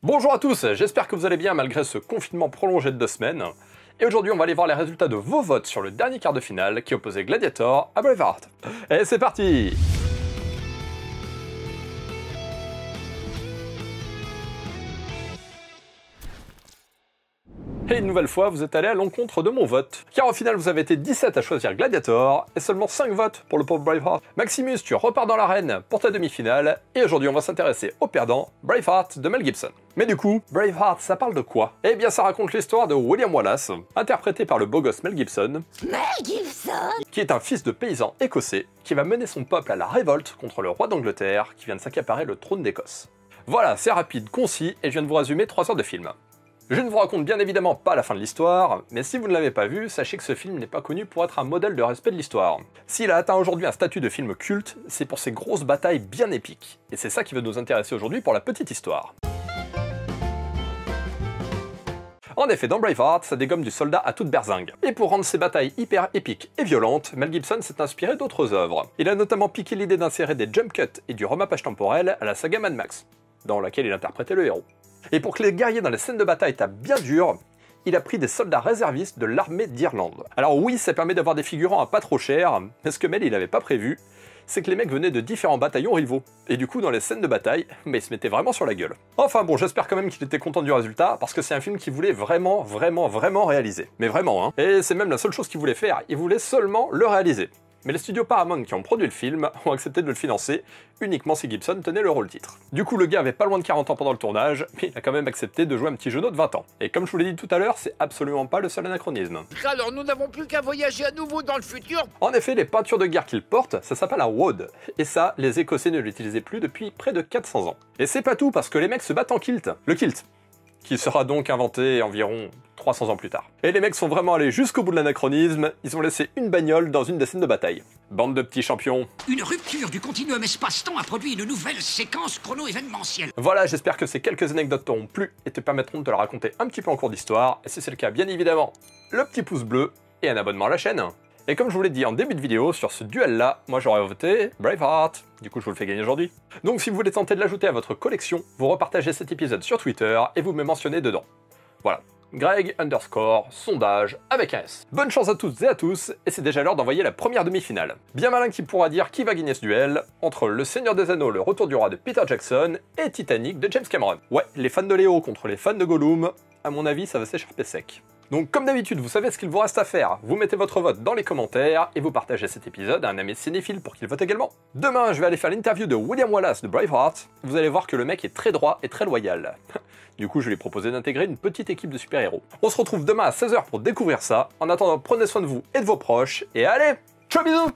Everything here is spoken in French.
Bonjour à tous, j'espère que vous allez bien malgré ce confinement prolongé de 2 semaines. Et aujourd'hui on va aller voir les résultats de vos votes sur le dernier quart de finale qui opposait Gladiator à Braveheart. Et c'est parti! Et une nouvelle fois, vous êtes allé à l'encontre de mon vote. Car au final, vous avez été 17 à choisir Gladiator, et seulement 5 votes pour le pauvre Braveheart. Maximus, tu repars dans l'arène pour ta demi-finale, et aujourd'hui on va s'intéresser au perdant, Braveheart de Mel Gibson. Mais du coup, Braveheart, ça parle de quoi? Eh bien ça raconte l'histoire de William Wallace, interprété par le beau gosse Mel Gibson, qui est un fils de paysan écossais, qui va mener son peuple à la révolte contre le roi d'Angleterre, qui vient de s'accaparer le trône d'Écosse. Voilà, c'est rapide, concis, et je viens de vous résumer 3 heures de film. Je ne vous raconte bien évidemment pas la fin de l'histoire, mais si vous ne l'avez pas vu, sachez que ce film n'est pas connu pour être un modèle de respect de l'histoire. S'il a atteint aujourd'hui un statut de film culte, c'est pour ses grosses batailles bien épiques. Et c'est ça qui va nous intéresser aujourd'hui pour la petite histoire. En effet, dans Braveheart, ça dégomme du soldat à toute berzingue. Et pour rendre ces batailles hyper épiques et violentes, Mel Gibson s'est inspiré d'autres œuvres. Il a notamment piqué l'idée d'insérer des jump cuts et du remapage temporel à la saga Mad Max, dans laquelle il interprétait le héros. Et pour que les guerriers dans les scènes de bataille tapent bien dur, il a pris des soldats réservistes de l'armée d'Irlande. Alors oui, ça permet d'avoir des figurants à pas trop cher, mais ce que Mel il avait pas prévu, c'est que les mecs venaient de différents bataillons rivaux. Et du coup, dans les scènes de bataille, ils se mettaient vraiment sur la gueule. Enfin bon, j'espère quand même qu'il était content du résultat, parce que c'est un film qu'il voulait vraiment réaliser. Mais vraiment, hein. Et c'est même la seule chose qu'il voulait faire, il voulait seulement le réaliser. Mais les studios Paramount qui ont produit le film ont accepté de le financer uniquement si Gibson tenait le rôle titre. Du coup, le gars avait pas loin de 40 ans pendant le tournage, mais il a quand même accepté de jouer un petit genou de 20 ans. Et comme je vous l'ai dit tout à l'heure, c'est absolument pas le seul anachronisme. Alors nous n'avons plus qu'à voyager à nouveau dans le futur. En effet, les peintures de guerre qu'il porte, ça s'appelle un woad. Et ça, les Écossais ne l'utilisaient plus depuis près de 400 ans. Et c'est pas tout, parce que les mecs se battent en kilt. Le kilt, qui sera donc inventé environ 300 ans plus tard. Et les mecs sont vraiment allés jusqu'au bout de l'anachronisme, ils ont laissé une bagnole dans une des scènes de bataille. Bande de petits champions. Une rupture du continuum espace-temps a produit une nouvelle séquence chrono-événementielle. Voilà, j'espère que ces quelques anecdotes t'auront plu et te permettront de te la raconter un petit peu en cours d'histoire. Et si c'est le cas, bien évidemment, le petit pouce bleu et un abonnement à la chaîne. Et comme je vous l'ai dit en début de vidéo, sur ce duel-là, moi j'aurais voté Braveheart. Du coup, je vous le fais gagner aujourd'hui. Donc si vous voulez tenter de l'ajouter à votre collection, vous repartagez cet épisode sur Twitter et vous me mentionnez dedans. Voilà. Greg_sondage avec un S. Bonne chance à toutes et à tous, et c'est déjà l'heure d'envoyer la première demi-finale. Bien malin qui pourra dire qui va gagner ce duel, entre Le Seigneur des Anneaux, Le Retour du Roi de Peter Jackson, et Titanic de James Cameron. Ouais, les fans de Léo contre les fans de Gollum, à mon avis ça va s'écharper sec. Donc comme d'habitude, vous savez ce qu'il vous reste à faire, vous mettez votre vote dans les commentaires, et vous partagez cet épisode à un ami cinéphile pour qu'il vote également. Demain, je vais aller faire l'interview de William Wallace de Braveheart, vous allez voir que le mec est très droit et très loyal. Du coup, je lui ai proposé d'intégrer une petite équipe de super-héros. On se retrouve demain à 16h pour découvrir ça. En attendant, prenez soin de vous et de vos proches, et allez, ciao bisous!